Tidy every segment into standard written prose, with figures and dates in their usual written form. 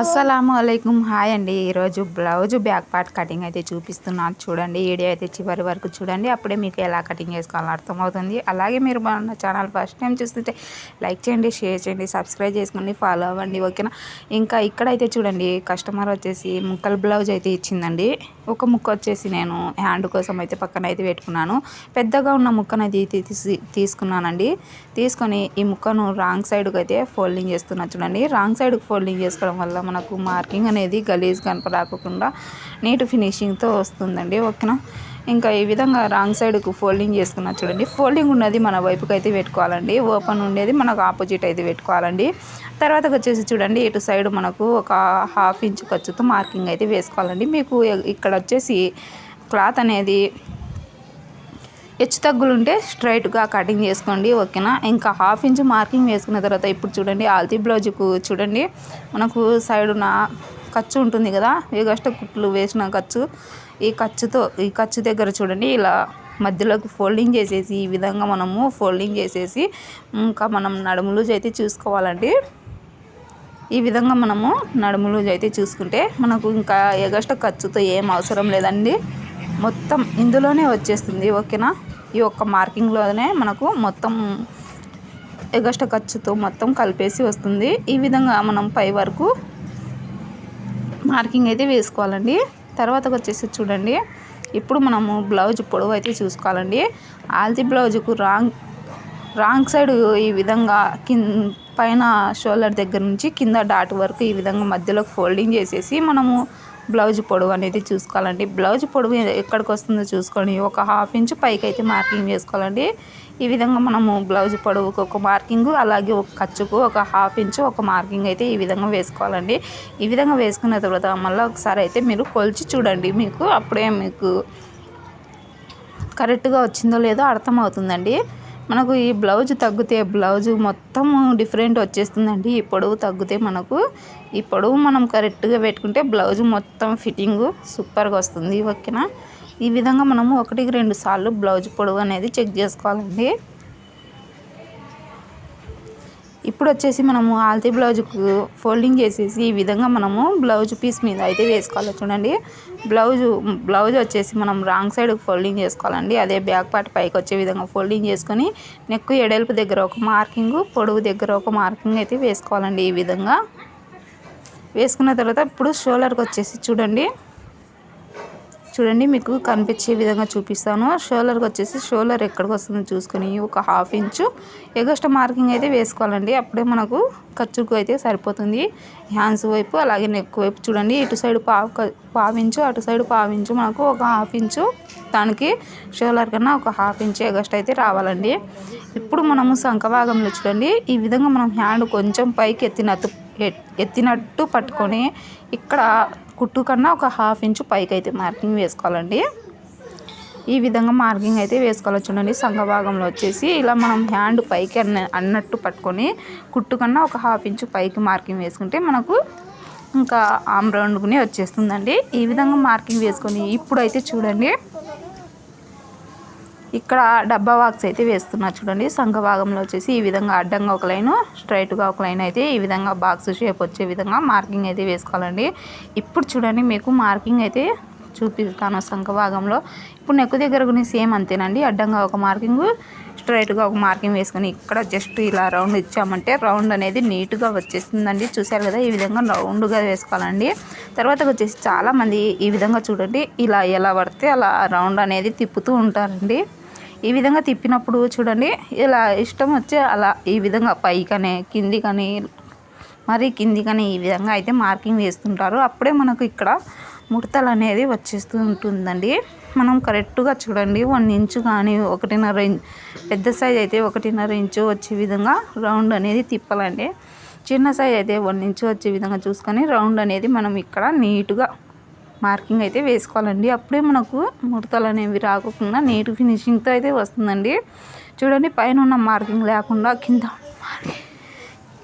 అస్సలాము అలైకుం. హాయ్ అండి. ఈరోజు బ్లౌజ్ బ్యాక్ పార్ట్ కటింగ్ అయితే చూపిస్తున్నాను. చూడండి, వీడియో అయితే చివరి వరకు చూడండి. అప్పుడే మీకు ఎలా కటింగ్ చేసుకోవాలో అర్థమవుతుంది. అలాగే మీరు మన ఛానల్ ఫస్ట్ టైం చూస్తుంటే లైక్ చేయండి, షేర్ చేయండి, సబ్స్క్రైబ్ చేసుకోండి, ఫాలో అవ్వండి, ఓకేనా. ఇంకా ఇక్కడైతే చూడండి, కస్టమర్ వచ్చేసి ముక్కల బ్లౌజ్ అయితే ఇచ్చిందండి. ఒక ముక్క వచ్చేసి నేను హ్యాండ్ కోసం అయితే పక్కన అయితే పెట్టుకున్నాను. పెద్దగా ఉన్న ముక్కను అయితే తీసుకున్నానండి. తీసుకొని ఈ ముక్కను రాంగ్ సైడ్కి అయితే ఫోల్డింగ్ చేస్తున్నాను. చూడండి, రాంగ్ సైడ్కి ఫోల్డింగ్ చేసుకోవడం వల్ల మనకు మార్కింగ్ అనేది గలీజ్ రాకుండా నీట్ ఫినిషింగ్తో వస్తుందండి, ఓకేనా. ఇంకా ఈ విధంగా రాంగ్ సైడ్కు ఫోల్డింగ్ చేసుకున్నా. చూడండి, ఫోల్డింగ్ ఉన్నది మన వైపుకి అయితే పెట్టుకోవాలండి, ఓపెన్ ఉండేది మనకు ఆపోజిట్ అయితే పెట్టుకోవాలండి. తర్వాత వచ్చేసి చూడండి, ఇటు సైడ్ మనకు ఒక హాఫ్ ఇంచ్ ఖర్చుతో మార్కింగ్ అయితే వేసుకోవాలండి. మీకు ఇక్కడ వచ్చేసి క్లాత్ అనేది హెచ్చు తగ్గులు ఉంటే స్ట్రైట్గా కటింగ్ చేసుకోండి, ఓకేనా. ఇంకా హాఫ్ ఇంచ్ మార్కింగ్ వేసుకున్న తర్వాత ఇప్పుడు చూడండి, ఆల్తీ బ్లౌజ్కు చూడండి మనకు సైడున ఖర్చు ఉంటుంది కదా, ఎగస్ట్రా కుట్లు వేసిన ఖర్చు, ఈ ఖర్చు దగ్గర చూడండి ఇలా మధ్యలోకి ఫోల్డింగ్ చేసేసి ఈ విధంగా మనము ఫోల్డింగ్ చేసేసి ఇంకా మనం నడుము లూజ్ అయితే చూసుకోవాలండి. ఈ విధంగా మనము నడుము లూజ్ అయితే చూసుకుంటే మనకు ఇంకా ఎగస్ట్రా ఖర్చుతో ఏం అవసరం లేదండి, మొత్తం ఇందులోనే వచ్చేస్తుంది, ఓకేనా. ఈ ఒక్క మార్కింగ్లోనే మనకు మొత్తం ఎగస్ట్రా ఖర్చుతో మొత్తం కలిపేసి వస్తుంది. ఈ విధంగా మనం పై వరకు మార్కింగ్ అయితే వేసుకోవాలండి. తర్వాత వచ్చేసి చూడండి, ఇప్పుడు మనము బ్లౌజ్ పొడవు అయితే చూసుకోవాలండి. ఆల్తీ బ్లౌజుకు రాంగ్ సైడ్ ఈ విధంగా పైన షోల్డర్ దగ్గర నుంచి కింద డాట్ వరకు ఈ విధంగా మధ్యలోకి ఫోల్డింగ్ చేసేసి మనము బ్లౌజ్ పొడవు అనేది చూసుకోవాలండి. బ్లౌజ్ పొడవు ఎక్కడికి వస్తుందో చూసుకొని ఒక హాఫ్ ఇంచ్ పైకి అయితే మార్కింగ్ వేసుకోవాలండి. ఈ విధంగా మనము బ్లౌజ్ పొడవుకు ఒక మార్కింగ్, అలాగే ఒక ఖర్చుకు ఒక హాఫ్ ఇంచ్ ఒక మార్కింగ్ అయితే ఈ విధంగా వేసుకోవాలండి. ఈ విధంగా వేసుకున్న తర్వాత మళ్ళీ ఒకసారి అయితే మీరు కొలిచి చూడండి, మీకు అప్పుడే మీకు కరెక్ట్గా వచ్చిందో లేదో అర్థమవుతుందండి. మనకు ఈ బ్లౌజ్ తగ్గితే బ్లౌజు మొత్తం డిఫరెంట్ వచ్చేస్తుందండి. ఈ పొడవు తగ్గితే మనకు ఈ పొడవు మనం కరెక్ట్గా పెట్టుకుంటే బ్లౌజ్ మొత్తం ఫిట్టింగు సూపర్గా వస్తుంది, ఓకేనా. ఈ విధంగా మనము 1-2 సార్లు బ్లౌజ్ పొడవు అనేది చెక్ చేసుకోవాలండి. ఇప్పుడు వచ్చేసి మనము ఆల్తీ బ్లౌజుకు ఫోల్డింగ్ చేసేసి ఈ విధంగా మనము బ్లౌజ్ పీస్ మీద అయితే వేసుకోవాలి. చూడండి, బ్లౌజ్ వచ్చేసి మనం రాంగ్ సైడ్కి ఫోల్డింగ్ చేసుకోవాలండి. అదే బ్యాక్ పార్ట్ పైకి వచ్చే విధంగా ఫోల్డింగ్ చేసుకొని నెక్ ఎడల్పు దగ్గర ఒక మార్కింగ్, పొడవు దగ్గర ఒక మార్కింగ్ అయితే వేసుకోవాలండి. ఈ విధంగా వేసుకున్న తర్వాత ఇప్పుడు షోల్డర్కి వచ్చేసి చూడండి మీకు కనిపించే విధంగా చూపిస్తాను. షోల్డర్కి వచ్చేసి షోల్డర్ ఎక్కడికి వస్తుందో చూసుకొని ఒక హాఫ్ ఇంచు ఎగస్ట్రా మార్కింగ్ అయితే వేసుకోవాలండి. అప్పుడే మనకు ఖర్చుకు అయితే సరిపోతుంది. హ్యాండ్స్ వైపు అలాగే నెక్ వైపు చూడండి, ఇటు సైడ్ పావించు, అటు సైడ్ పావించు, మనకు ఒక హాఫ్ ఇంచు దానికి షోల్డర్ కన్నా ఒక హాఫ్ ఇంచు ఎగస్ట్రా అయితే రావాలండి. ఇప్పుడు మనము సంఖ భాగంలో చూడండి, ఈ విధంగా మనం హ్యాండ్ కొంచెం పైకి ఎత్తినట్టు పట్టుకొని ఇక్కడ కుట్టు కన్నా ఒక హాఫ్ ఇంచు పైకి అయితే మార్కింగ్ వేసుకోవాలండి. ఈ విధంగా మార్కింగ్ అయితే వేసుకోవాలి. చూడండి, సంఘ భాగంలో వచ్చేసి ఇలా మనం హ్యాండ్ పైకి అన్నట్టు పట్టుకొని కుట్టు కన్నా ఒక హాఫ్ ఇంచు పైకి మార్కింగ్ వేసుకుంటే మనకు ఇంకా ఆమ్ రౌండ్కునే వచ్చేస్తుందండి. ఈ విధంగా మార్కింగ్ వేసుకొని ఇప్పుడైతే చూడండి, ఇక్కడ డబ్బా బాక్స్ అయితే వేస్తున్నా. చూడండి, సంఘ భాగంలో వచ్చేసి ఈ విధంగా అడ్డంగా ఒక లైను, స్ట్రైట్గా ఒక లైన్ అయితే ఈ విధంగా బాక్స్ షేప్ వచ్చే విధంగా మార్కింగ్ అయితే వేసుకోవాలండి. ఇప్పుడు చూడండి, మీకు మార్కింగ్ అయితే చూపిస్తాను సంఘ భాగంలో. ఇప్పుడు నెక్ దగ్గర కూడా సేమ్ అంతేనండి, అడ్డంగా ఒక మార్కింగ్, స్ట్రైట్గా ఒక మార్కింగ్ వేసుకొని ఇక్కడ జస్ట్ ఇలా రౌండ్ ఇచ్చామంటే రౌండ్ అనేది నీట్గా వచ్చేస్తుందండి. చూసారు కదా, ఈ విధంగా రౌండ్గా వేసుకోవాలండి. తర్వాత వచ్చేసి చాలామంది ఈ విధంగా చూడండి, ఇలా ఎలా పడితే అలా రౌండ్ అనేది తిప్పుతూ ఉంటారండి. ఈ విధంగా తిప్పినప్పుడు చూడండి, ఇలా ఇష్టం వచ్చే అలా ఈ విధంగా పైకనే కిందికని కిందికని ఈ విధంగా అయితే మార్కింగ్ వేస్తుంటారు. అప్పుడే మనకు ఇక్కడ ముడతలు అనేది వచ్చేస్తూ ఉంటుందండి. మనం కరెక్ట్గా చూడండి 1 ఇంచు కానీ 1.5 ఇంచు, పెద్ద సైజ్ అయితే 1.5 ఇంచు వచ్చే విధంగా రౌండ్ అనేది తిప్పాలండి. చిన్న సైజ్ అయితే 1 ఇంచు వచ్చే విధంగా చూసుకొని రౌండ్ అనేది మనం ఇక్కడ నీట్గా మార్కింగ్ అయితే వేసుకోవాలండి. అప్పుడే మనకు ముడతలు అనేవి రాకుండా నీట్ ఫినిషింగ్తో అయితే వస్తుందండి. చూడండి, పైన ఉన్న మార్కింగ్ లేకుండా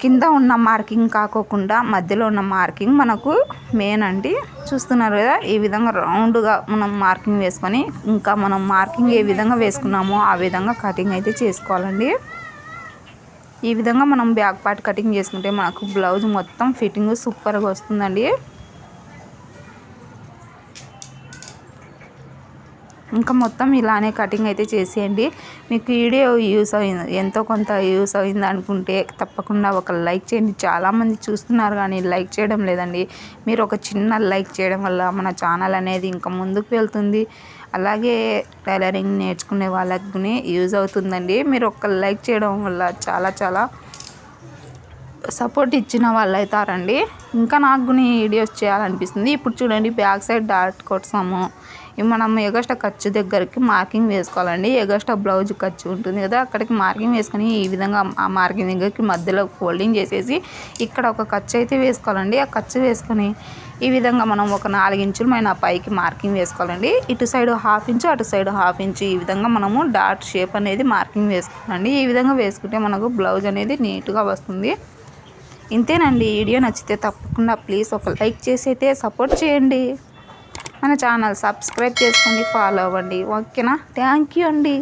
కింద ఉన్న మార్కింగ్ కాకోకుండా మధ్యలో ఉన్న మార్కింగ్ మనకు మెయిన్ అండి. చూస్తున్నారు కదా, ఈ విధంగా రౌండ్గా మనం మార్కింగ్ వేసుకొని ఇంకా మనం మార్కింగ్ ఏ విధంగా వేసుకున్నామో ఆ విధంగా కటింగ్ అయితే చేసుకోవాలండి. ఈ విధంగా మనం బ్యాక్ పార్ట్ కటింగ్ చేసుకుంటే మనకు బ్లౌజ్ మొత్తం ఫిట్టింగ్ సూపర్గా వస్తుందండి. ఇంకా మొత్తం ఇలానే కటింగ్ అయితే చేసేయండి. మీకు వీడియో యూస్ అయింది, ఎంతో కొంత యూస్ అయింది అనుకుంటే తప్పకుండా ఒక లైక్ చేయండి. చాలామంది చూస్తున్నారు కానీ లైక్ చేయడం లేదండి. మీరు ఒక చిన్న లైక్ చేయడం వల్ల మన ఛానల్ అనేది ఇంకా ముందుకు వెళ్తుంది. అలాగే టైలరింగ్ నేర్చుకునే వాళ్ళకి యూజ్ అవుతుందండి. మీరు ఒక లైక్ చేయడం వల్ల చాలా సపోర్ట్ ఇచ్చిన వాళ్ళు అవుతారండి. ఇంకా నాకు వీడియోస్ చేయాలనిపిస్తుంది. ఇప్పుడు చూడండి బ్యాక్ సైడ్ డాట్ కోసము మనం ఎగస్ట్రా ఖర్చు దగ్గరికి మార్కింగ్ వేసుకోవాలండి. ఎగస్ట్రా బ్లౌజ్ ఖర్చు ఉంటుంది కదా, అక్కడికి మార్కింగ్ వేసుకొని ఈ విధంగా ఆ మార్కింగ్ దగ్గరికి మధ్యలో ఫోల్డింగ్ చేసేసి ఇక్కడ ఒక ఖర్చు అయితే వేసుకోవాలండి. ఆ ఖర్చు వేసుకొని ఈ విధంగా మనం ఒక 4 ఇంచులు పైన పైకి మార్కింగ్ వేసుకోవాలండి. ఇటు సైడ్ 1/2 ఇంచు, అటు సైడ్ 1/2 ఇంచు ఈ విధంగా మనము డాట్ షేప్ అనేది మార్కింగ్ వేసుకోవాలండి. ఈ విధంగా వేసుకుంటే మనకు బ్లౌజ్ అనేది నీట్గా వస్తుంది. ఇంతేనండి. వీడియో నచ్చితే తప్పకుండా ప్లీజ్ ఒక లైక్ చేసి అయితే సపోర్ట్ చేయండి. మన ఛానల్ సబ్స్క్రైబ్ చేసుకోండి, ఫాలో అవ్వండి. ఓకేనా? థ్యాంక్ యూ అండి.